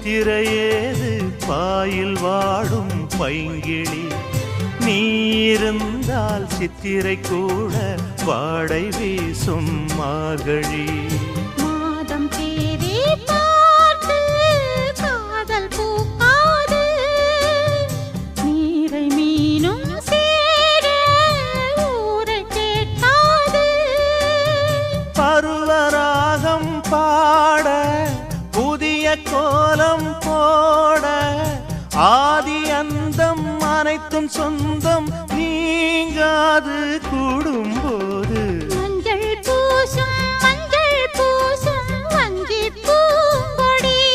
சித்திரையேது boil வாடும் பைங்கிளி நீ இருந்தால் சித்திரை கூட வாடை வீசும் மார்கழி மாதம் தேதி பார்த்து காதல் பூக்காது நீரை மீனும் சேர ஊரை கேட்டாது பருவராகம் பாட புதிய கோலம் போட ஆதி அந்தம் அனைத்தும் சொந்தம் நீங்காது கூடும்போது